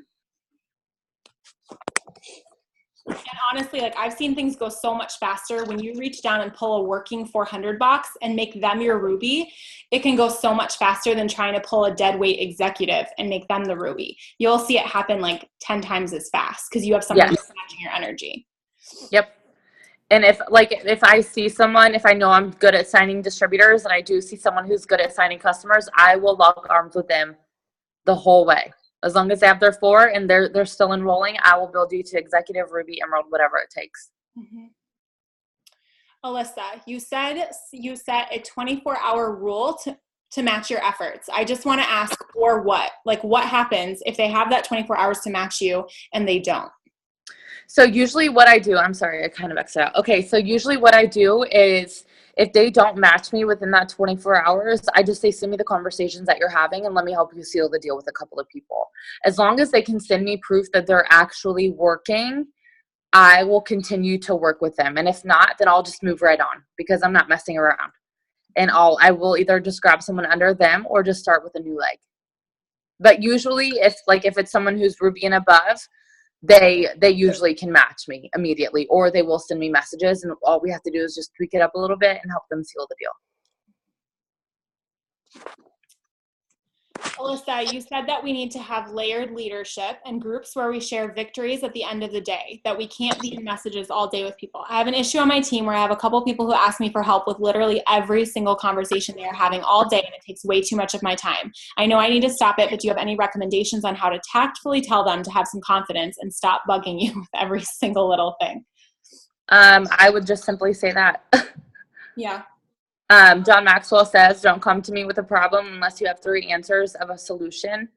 And honestly, like, I've seen things go so much faster when you reach down and pull a working 400 box and make them your ruby. It can go so much faster than trying to pull a dead weight executive and make them the ruby. You'll see it happen like 10 times as fast because you have someone who's matching your energy. Yep. And if I see someone, if I know I'm good at signing distributors and I do see someone who's good at signing customers, I will lock arms with them the whole way. As long as they have their 4 and they're still enrolling, I will build you to executive, ruby, emerald, whatever it takes. Mm-hmm. Alissa, you said you set a 24-hour rule to match your efforts. I just want to ask, or what? Like, what happens if they have that 24 hours to match you and they don't? So usually what I do, I'm sorry, I kind of X'd out. Okay, so usually what I do is if they don't match me within that 24 hours, I just say, send me the conversations that you're having and let me help you seal the deal with a couple of people. As long as they can send me proof that they're actually working, I will continue to work with them. And if not, then I'll just move right on because I'm not messing around. And I will either just grab someone under them or just start with a new leg. But usually if it's someone who's ruby and above, they usually can match me immediately, or they will send me messages, and all we have to do is just tweak it up a little bit and help them seal the deal. Alissa, you said that we need to have layered leadership and groups where we share victories at the end of the day, that we can't be in messages all day with people. I have an issue on my team where I have a couple people who ask me for help with literally every single conversation they are having all day, and it takes way too much of my time. I know I need to stop it, but do you have any recommendations on how to tactfully tell them to have some confidence and stop bugging you with every single little thing? I would just simply say that. Yeah. John Maxwell says, don't come to me with a problem unless you have 3 answers of a solution.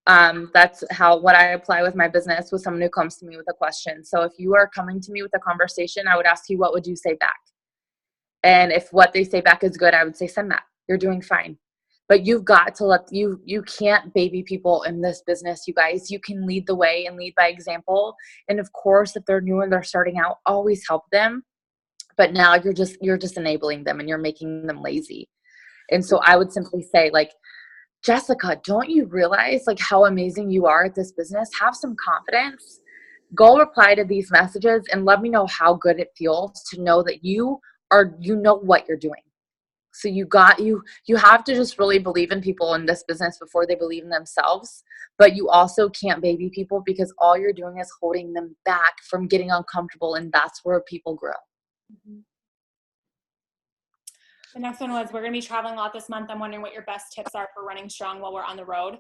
That's what I apply with my business with someone who comes to me with a question. So if you are coming to me with a conversation, I would ask you, what would you say back? And if what they say back is good, I would say, send that. You're doing fine. But you've got to you can't baby people in this business, you guys. You can lead the way and lead by example. And of course, if they're new and they're starting out, always help them. But now you're just enabling them and you're making them lazy. And so I would simply say, like, Jessica, don't you realize like how amazing you are at this business? Have some confidence. Go reply to these messages and let me know how good it feels to know that you know what you're doing. So you have to just really believe in people in this business before they believe in themselves. But you also can't baby people because all you're doing is holding them back from getting uncomfortable, and that's where people grow. The next one was, we're going to be traveling a lot this month. I'm wondering what your best tips are for running strong while we're on the road.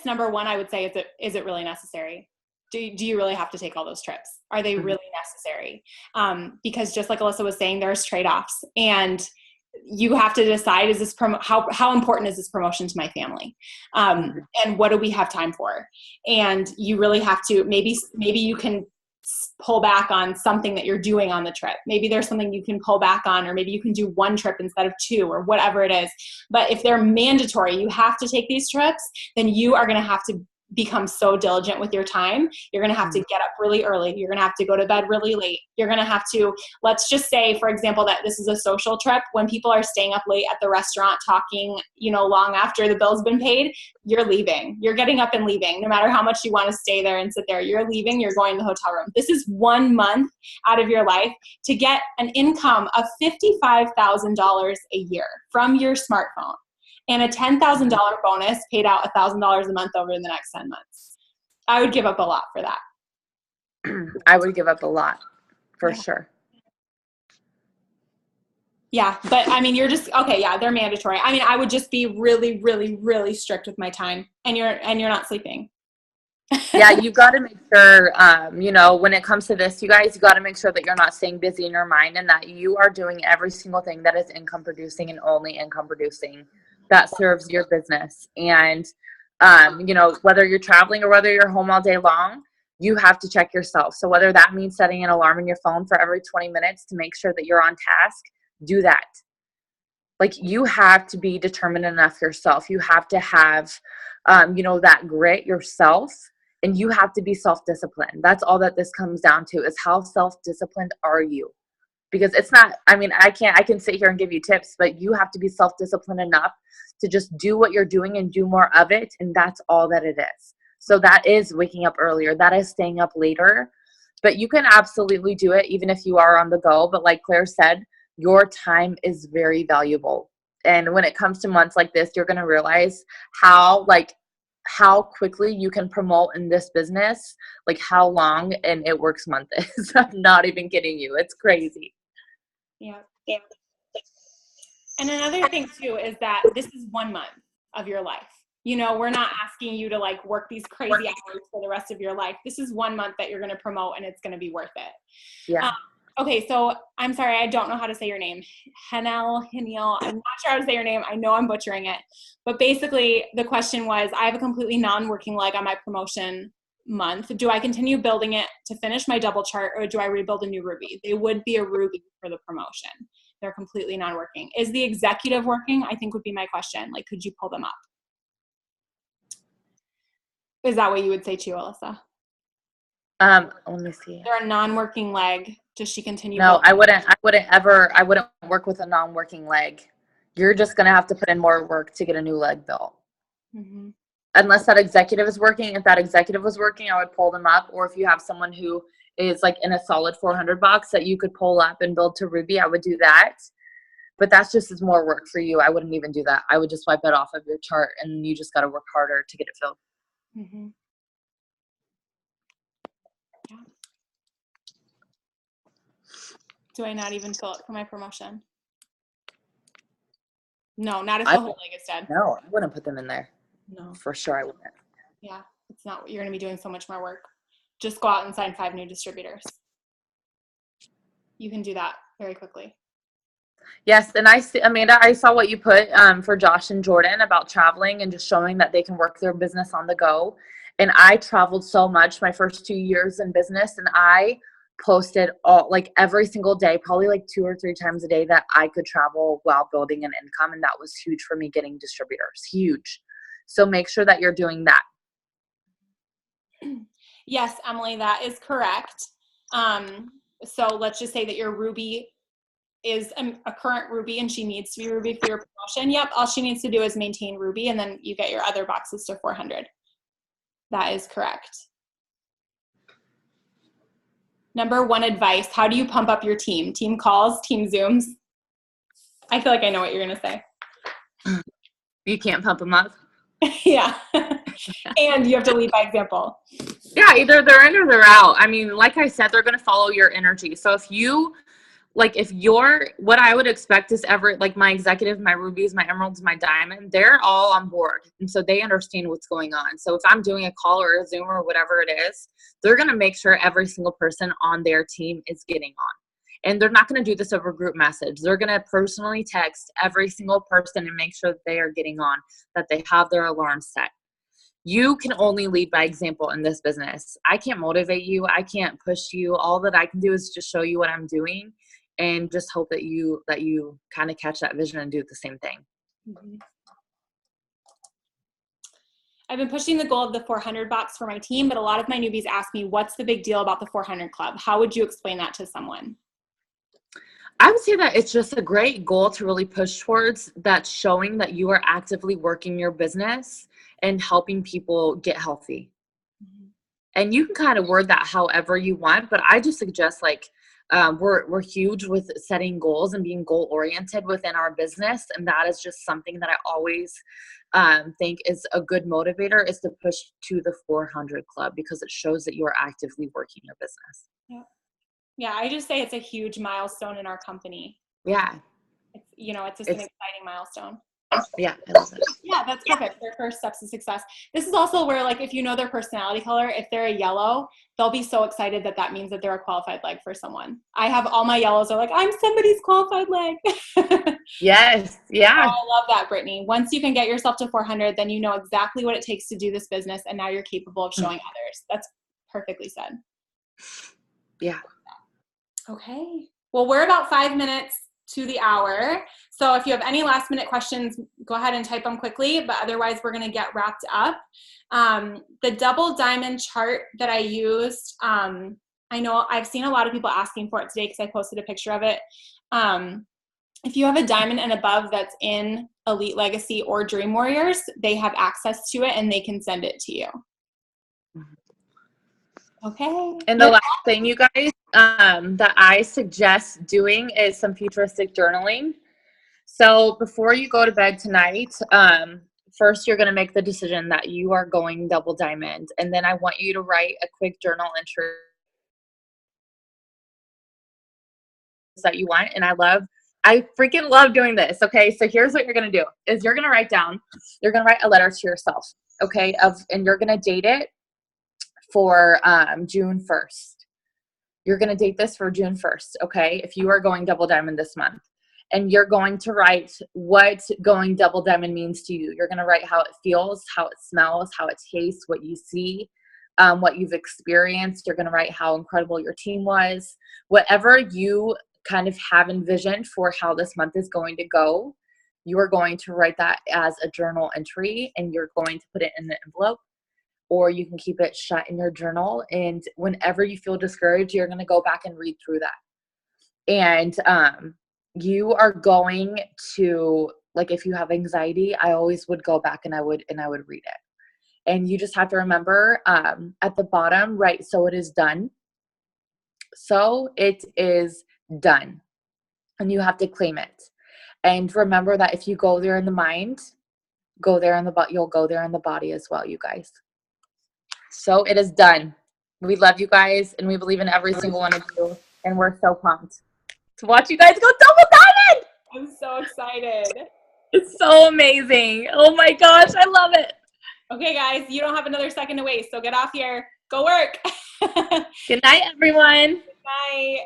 Number one, I would say, is it really necessary? Do you really have to take all those trips? Are they really necessary? Because just like Alissa was saying, there's trade-offs, and you have to decide, is this how important is this promotion to my family? And what do we have time for? And you really have to, maybe you can pull back on something that you're doing on the trip. Maybe there's something you can pull back on, or maybe you can do 1 trip instead of 2, or whatever it is. But if they're mandatory, you have to take these trips, then you are going to have to become so diligent with your time. You're going to have to get up really early. You're going to have to go to bed really late. You're going to have to, let's just say, for example, that this is a social trip. When people are staying up late at the restaurant talking, long after the bill's been paid, you're leaving. You're getting up and leaving. No matter how much you want to stay there and sit there, you're leaving. You're going to the hotel room. This is 1 month out of your life to get an income of $55,000 a year from your smartphone, and a $10,000 bonus paid out $1,000 a month over the next 10 months. I would give up a lot for that. I would give up a lot, for sure. Yeah, but I mean, you're just okay. Yeah, they're mandatory. I mean, I would just be really, really, really strict with my time, and you're not sleeping. Yeah, you got to make sure, you know, when it comes to this, you guys, you got to make sure that you're not staying busy in your mind and that you are doing every single thing that is income producing and only income producing that serves your business. And, you know, whether you're traveling or whether you're home all day long, you have to check yourself. So whether that means setting an alarm in your phone for every 20 minutes to make sure that you're on task, do that. Like, you have to be determined enough yourself. You have to have, you know, that grit yourself, and you have to be self-disciplined. That's all that this comes down to, is how self-disciplined are you? Because it's not, I mean, I can sit here and give you tips, but you have to be self-disciplined enough to just do what you're doing and do more of it. And that's all that it is. So that is waking up earlier. That is staying up later, but you can absolutely do it even if you are on the go. But like Claire said, your time is very valuable. And when it comes to months like this, you're going to realize how quickly you can promote in this business, like how long and it works month is. I'm not even kidding you. It's crazy. Yeah. Yeah. And another thing too is that this is 1 month of your life. You know, we're not asking you to like work these crazy hours for the rest of your life. This is 1 month that you're going to promote, and it's going to be worth it. Yeah. Okay, so I'm sorry, I don't know how to say your name. Heniel. I'm not sure how to say your name. I know I'm butchering it. But basically, the question was, I have a completely non-working leg on my promotion month. Do I continue building it to finish my double chart, or do I rebuild a new Ruby? They would be a Ruby for the promotion. They're completely non-working. Is the executive working? I think would be my question. Like, could you pull them up? Is that what you would say too, Alissa? Let me see. They're a non-working leg. Does she continue? No, I wouldn't work with a non-working leg. You're just going to have to put in more work to get a new leg built. Mm-hmm. Unless that executive is working. If that executive was working, I would pull them up. Or if you have someone who is like in a solid 400 box that you could pull up and build to Ruby, I would do that. But that's just as more work for you. I wouldn't even do that. I would just wipe it off of your chart, and you just got to work harder to get it filled. Mm-hmm. Yeah. Do I not even fill it for my promotion? No, not if the whole leg is dead. No, I wouldn't put them in there. No. For sure I wouldn't. Yeah, it's not what you're going to be doing so much more work. Just go out and sign 5 new distributors. You can do that very quickly. Yes, and Amanda, I saw what you put for Josh and Jordan about traveling and just showing that they can work their business on the go. And I traveled so much my first 2 years in business, and I posted every single day, probably like 2 or 3 times a day, that I could travel while building an income. And that was huge for me getting distributors. Huge. So make sure that you're doing that. Yes, Emily, that is correct. So let's just say that your Ruby is a current Ruby and she needs to be Ruby for your promotion. Yep, all she needs to do is maintain Ruby, and then you get your other boxes to 400. That is correct. Number 1 advice, how do you pump up your team? Team calls, team Zooms? I feel like I know what you're going to say. You can't pump them up. Yeah. And you have to lead by example. Yeah, either they're in or they're out. I mean, like I said, they're going to follow your energy. So what I would expect is my executive, my rubies, my emeralds, my diamond, they're all on board. And so they understand what's going on. So if I'm doing a call or a Zoom or whatever it is, they're going to make sure every single person on their team is getting on. And they're not going to do this over group message. They're going to personally text every single person and make sure that they are getting on, that they have their alarm set. You can only lead by example in this business. I can't motivate you. I can't push you. All that I can do is just show you what I'm doing and just hope that you kind of catch that vision and do the same thing. Mm-hmm. I've been pushing the goal of the 400 box for my team, but a lot of my newbies ask me, what's the big deal about the 400 club? How would you explain that to someone? I would say that it's just a great goal to really push towards, that's showing that you are actively working your business and helping people get healthy. Mm-hmm. And you can kind of word that however you want, but I just suggest we're huge with setting goals and being goal oriented within our business. And that is just something that I always think is a good motivator, is to push to the 400 club, because it shows that you are actively working your business. Yeah. Yeah, I just say it's a huge milestone in our company. Yeah. It's, it's just an exciting milestone. Yeah, I love it. Yeah, that's perfect. Their first steps to success. This is also where, like, if you know their personality color, if they're a yellow, they'll be so excited that means that they're a qualified leg for someone. I have all my yellows are like, I'm somebody's qualified leg. Yes. Yeah. Oh, I love that, Brittany. Once you can get yourself to 400, then you know exactly what it takes to do this business, and now you're capable of showing others. That's perfectly said. Yeah. Okay. Well, we're about 5 minutes to the hour. So if you have any last minute questions, go ahead and type them quickly, but otherwise we're going to get wrapped up. The double diamond chart that I used, I know I've seen a lot of people asking for it today because I posted a picture of it. If you have a diamond and above that's in Elite Legacy or Dream Warriors, they have access to it and they can send it to you. Okay. And the last thing, you guys, that I suggest doing is some futuristic journaling. So before you go to bed tonight, first you're going to make the decision that you are going double diamond. And then I want you to write a quick journal entry that you want. And I freaking love doing this. Okay. So here's what you're going to do is you're going to write a letter to yourself. Okay. And you're going to date it for June 1st. You're going to date this for June 1st, okay? If you are going double diamond this month. And you're going to write what going double diamond means to you. You're going to write how it feels, how it smells, how it tastes, what you see, what you've experienced. You're going to write how incredible your team was. Whatever you kind of have envisioned for how this month is going to go, you are going to write that as a journal entry, and you're going to put it in the envelope. Or you can keep it shut in your journal. And whenever you feel discouraged, you're going to go back and read through that. And you are going to, like, if you have anxiety, I always would go back and I would read it. And you just have to remember at the bottom, right? So it is done. So it is done. And you have to claim it. And remember that if you go there in the mind, you'll go there in the body as well, you guys. So it is done. We love you guys, and we believe in every single one of you, and we're so pumped to watch you guys go double diamond. I'm so excited. It's so amazing. Oh my gosh, I love it. Okay, guys, you don't have another second to waste, so get off here. Go work. Good night, everyone. Good night.